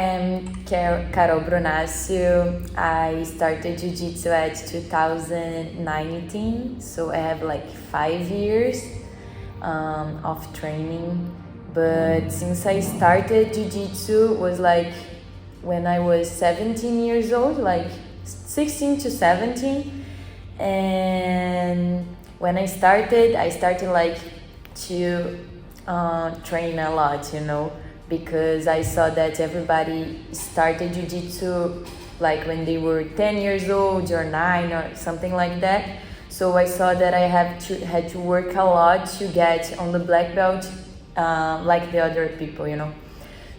I'm Carol Brunacio. I started jiu-jitsu at 2019, so I have like 5 years of training. But since I started jiu-jitsu was like when I was 17 years old, like 16 to 17. And when I started like to train a lot, because I saw that everybody started jiu-jitsu like when they were 10 years old or 9 or something like that. So I saw that I had to work a lot to get on the black belt like the other people,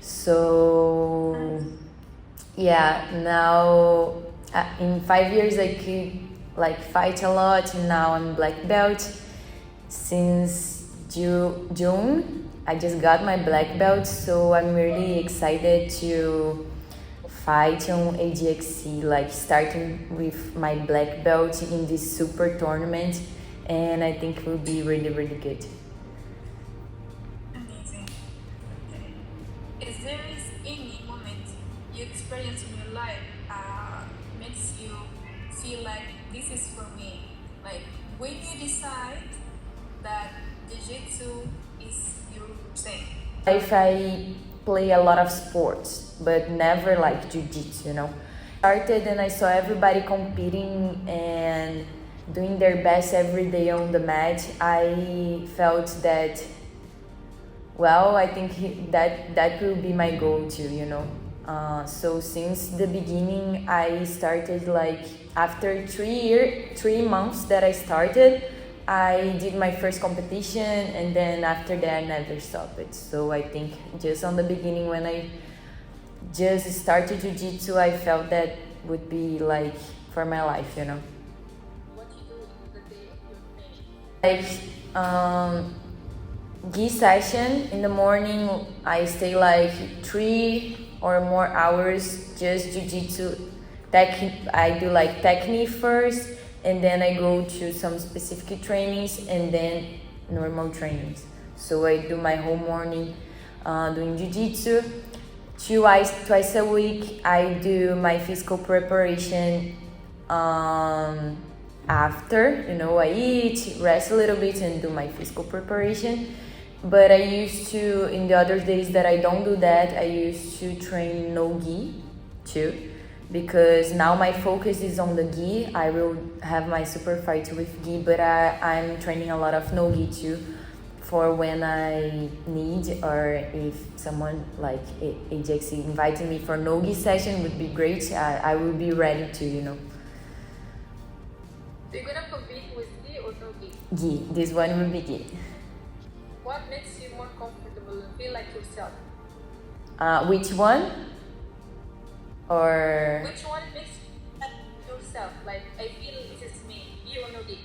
So yeah, now in 5 years I could like fight a lot. Now I'm black belt. Since June I just got my black belt, so I'm really excited to fight on ADXC, like starting with my black belt in this super tournament, and I think it will be really, really good. Amazing. Okay. Is there any moment you experience in your life makes you feel like this is for me? Like when you decide that jiu-jitsu is your thing? If I play a lot of sports, but never like jiu-jitsu, Started and I saw everybody competing and doing their best every day on the mat. I felt that, well, I think that will be my goal too, So since the beginning, I started like after 3 months that I started, I did my first competition, and then after that I never stopped. So I think just on the beginning when I just started jiu-jitsu, I felt that would be like for my life, What you do the day you're training? Like gi session in the morning, I stay like 3 or more hours just jiu-jitsu. I do like technique first, and then I go to some specific trainings and then normal trainings. So I do my whole morning doing jiu-jitsu. Twice a week I do my physical preparation after, I eat, rest a little bit and do my physical preparation. But I used to, in the other days that I don't do that, I used to train no gi too, because now my focus is on the gi. I will have my super fight with gi, but I'm training a lot of no gi too, for when I need, or if someone like Adxc inviting me for no gi session would be great. I will be ready to, So you're gonna compete with gi or no gi? Gi. This one will be gi. What makes you more comfortable and feel like yourself? Which one? Or which one makes you like yourself? Like, I feel this is me, you or no gi?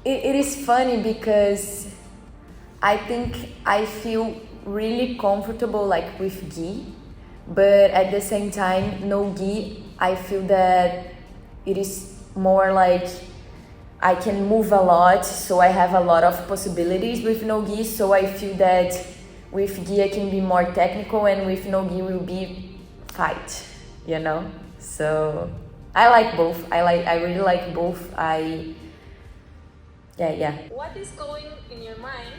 it is funny because I think I feel really comfortable like with gi, but at the same time no gi, I feel that it is more like I can move a lot, so I have a lot of possibilities with no gi. So I feel that with gi I can be more technical, and with no gi will be fight, So I like both. I really like both. Yeah. What is going in your mind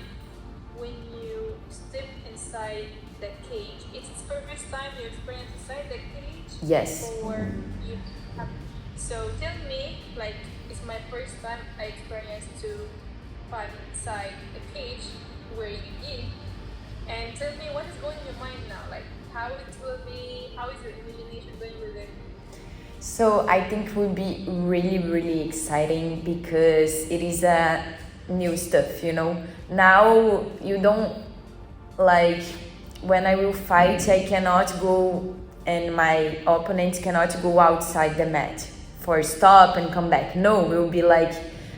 when you step inside the cage? It's the first time you experience inside the cage? Yes. Or you have... So tell me, like, it's my first time I experienced to fight inside a cage where you eat. And tell me what is going in your mind now, like how it will be, how is your imagination going with it? So I think it will be really, really exciting because it is a new stuff, Now you don't, like, when I will fight, I cannot go and my opponent cannot go outside the mat for stop and come back. No, it will be like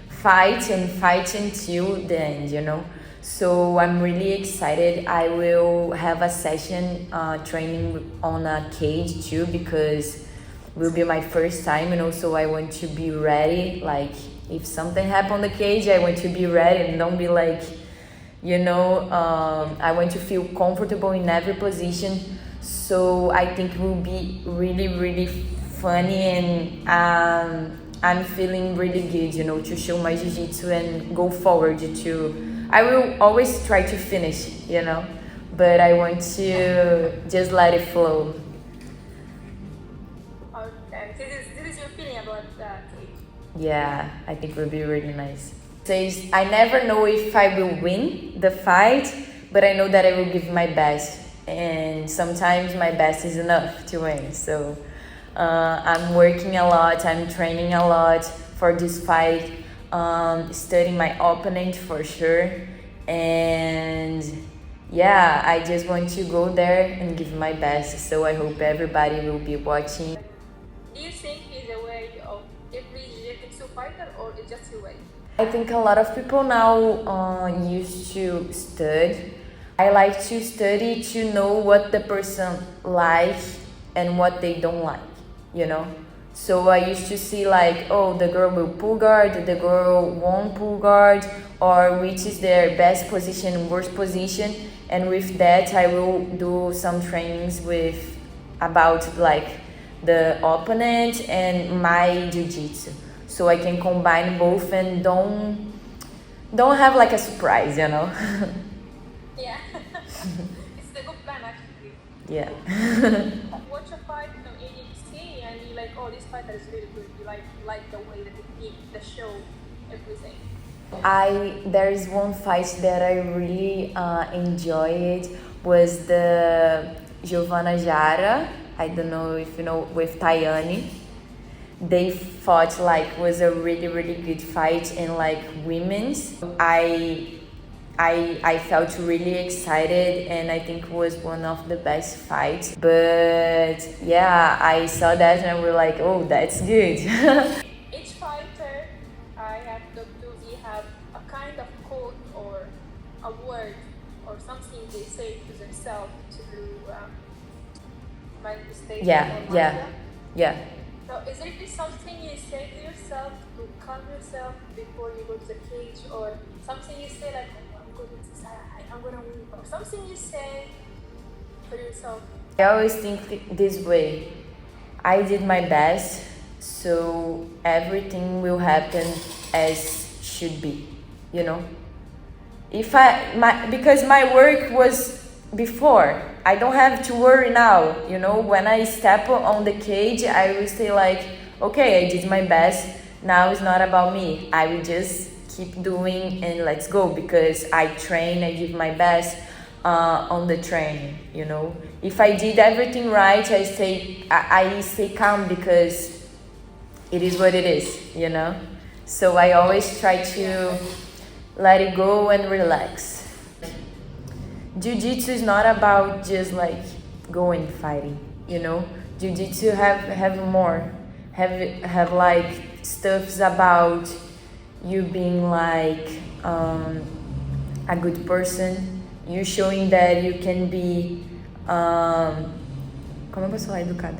fight until the end, So I'm really excited. I will have a session training on a cage too, because it will be my first time, so I want to be ready. Like if something happen on the cage, I want to be ready and don't be like, I want to feel comfortable in every position. So I think it will be really, really funny, and I'm feeling really good, you know, to show my jiu-jitsu and go forward to. I will always try to finish, you know, but I want to just let it flow. Okay, this is your feeling about that cage. Yeah, I think it will be really nice. Says I never know if I will win the fight, but I know that I will give my best, and sometimes my best is enough to win. So I'm working a lot, I'm training a lot for this fight, studying my opponent for sure, and yeah, I just want to go there and give my best. So I hope everybody will be watching. Do you think it's a way of every jiu-jitsu fighter, or it's just your way? I think a lot of people now used to study. I like to study to know what the person likes and what they don't like, you know? So I used to see like, oh, the girl will pull guard, the girl won't pull guard, or which is their best position, worst position. And with that, I will do some trainings with about like the opponent and my jiu-jitsu. So I can combine both and don't have like a surprise, you know? Yeah. It's a good plan actually. Yeah. Watch a fight on ADXC and you like, oh, this fighter is really good. You like the way, the technique, the show, everything. There is one fight that I really enjoyed, was the Giovanna Jara. I don't know if you know, with Tayane. They fought like, was a really, really good fight in like women's. I felt really excited, and I think it was one of the best fights. But yeah, I saw that and we were like, oh, that's good. Each fighter I have talked to, they have a kind of quote or a word or something they say to themselves to manifestation. Yeah. So is there something you say to yourself to calm yourself before you go to the cage, or something you say like, oh, I'm good at this, I'm gonna win, or something you say for yourself? I always think this way. I did my best, so everything will happen as should be, you know? Because my work was before, I don't have to worry now, you know? When I step on the cage, I will say like, okay, I did my best, now it's not about me. I will just keep doing and let's go, because I train, I give my best on the training, you know? If I did everything right, I stay calm, because it is what it is, you know? So I always try to let it go and relax. Jiu-jitsu is not about just like going fighting, you know? Jiu-jitsu have more, have like stuffs about you being like a good person, you showing that you can be como eu posso falar educada?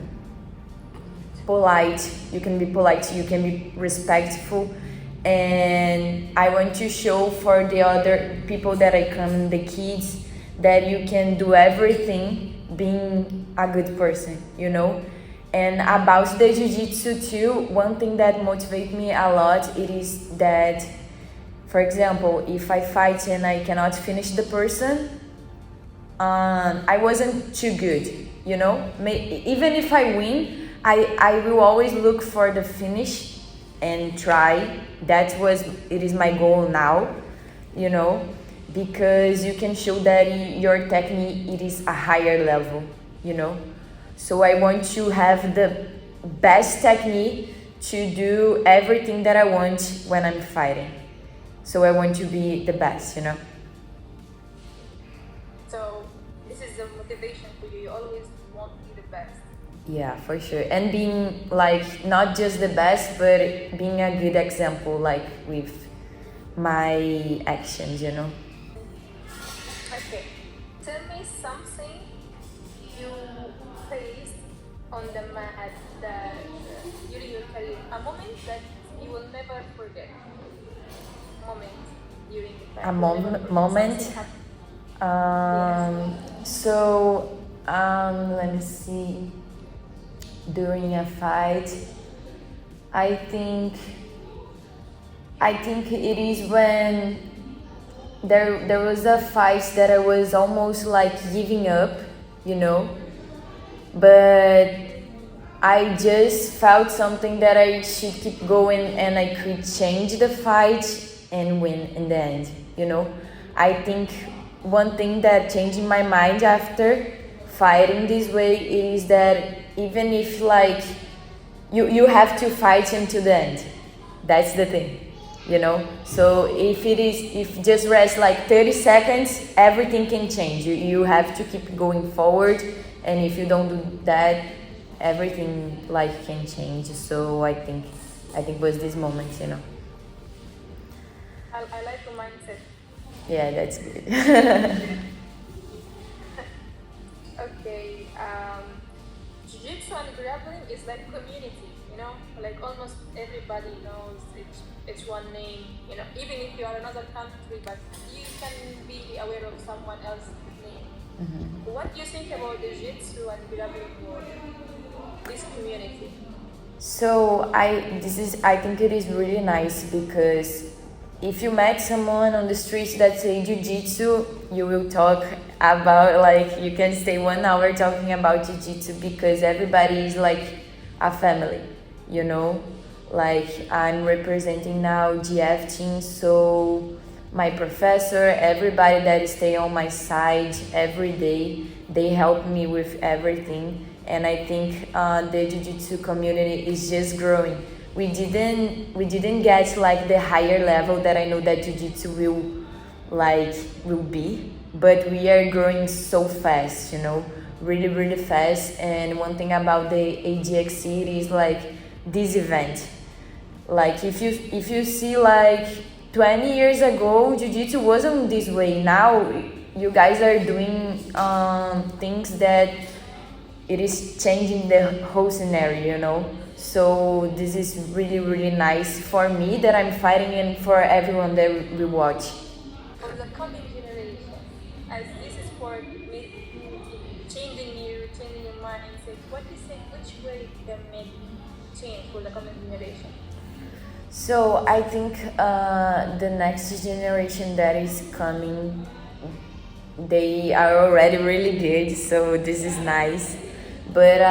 Polite, you can be polite, you can be respectful. And I want to show for the other people that I come, the kids, that you can do everything being a good person, you know? And about the jiu-jitsu too, one thing that motivates me a lot, it is that, for example, if I fight and I cannot finish the person, I wasn't too good, you know? Even if I win, I will always look for the finish and try. It is my goal now, you know? Because you can show that your technique, it is a higher level, you know? So I want to have the best technique to do everything that I want when I'm fighting. So I want to be the best, you know? So this is the motivation for you. You always want to be the best. Yeah, for sure. And being like, not just the best, but being a good example, like with my actions, you know? Okay. Tell me something you faced on the mat that during your career, a moment that you will never forget. Moment during the fight. Moment. So Let me see. During a fight, I think it is when there was a fight that I was almost like giving up, you know, but I just felt something that I should keep going and I could change the fight and win in the end, you know. I think one thing that changed in my mind after fighting this way is that even if like you have to fight until the end. That's the thing, you know. So if just rest like 30 seconds, everything can change. You have to keep going forward, and if you don't do that, everything like can change. So I think was this moment, you know. I like the mindset. Yeah, that's good. Okay, jiu-jitsu and grappling is like community, you know, like almost everybody knows it's one name, you know, even if you are another country, but you can be aware of someone else's name. Mm-hmm. What do you think about the jiu-jitsu and grappling world, this community? So I think it is really nice because if you met someone on the streets that say jiu-jitsu, you will talk about, like, you can stay 1 hour talking about jiu-jitsu because everybody is like a family, you know. Like, I'm representing now GF team, so my professor, everybody that stay on my side every day, they help me with everything. And I think the jiu-jitsu community is just growing. We didn't get like the higher level that I know that jiu-jitsu will be, but we are growing so fast, you know, really, really fast. And one thing about the ADXC is like this event. Like if you see like 20 years ago, jiu-jitsu wasn't this way. Now you guys are doing things that it is changing the whole scenario, you know. So this is really, really nice for me that I'm fighting and for everyone that will watch. For the coming generation, as this is for changing your mindset, what do you think, which way can make change for the coming generation? So I think the next generation that is coming, they are already really good, so this is nice. But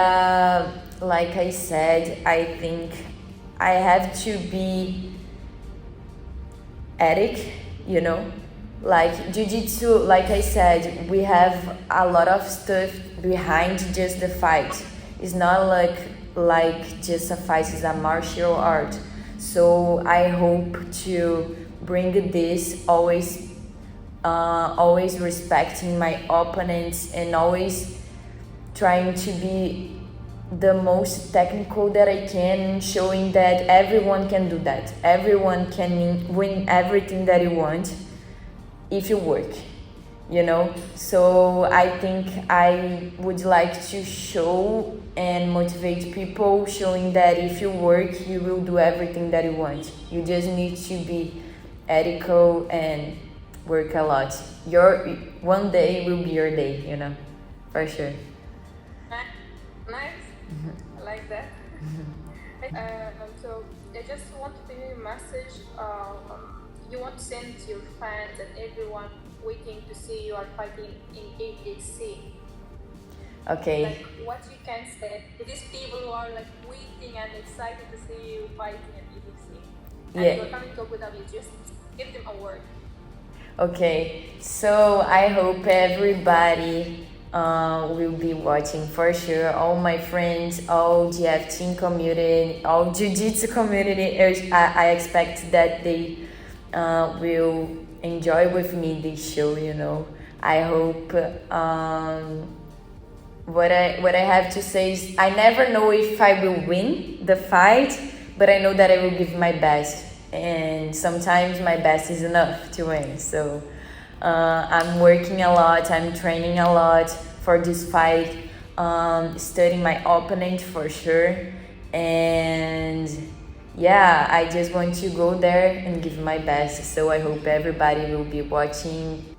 like I said, I think I have to be ethic, you know. Like jiu-jitsu, like I said, we have a lot of stuff behind just the fight. It's not like just a fight, it's a martial art. So I hope to bring this always respecting my opponents and always trying to be the most technical that I can, showing that everyone can do that. Everyone can win everything that you want if you work, you know. So I think I would like to show and motivate people, showing that if you work, you will do everything that you want. You just need to be ethical and work a lot. One day will be your day, you know, for sure. Nice. I like that. So I just want to give you a message. You want to send to your fans and everyone waiting to see you are fighting in ADXC. Okay. Like what you can say to these people who are like waiting and excited to see you fighting at ADXC. And you're coming to Abu Dhabi, just give them a word. Okay, so I hope everybody will be watching for sure. All my friends, all GF team community, all jiu-jitsu community, I expect that they will enjoy with me this show, you know. I hope what I have to say is I never know if I will win the fight, but I know that I will give my best, and sometimes my best is enough to win. So I'm working a lot, I'm training a lot for this fight, studying my opponent for sure, and yeah, I just want to go there and give my best. So I hope everybody will be watching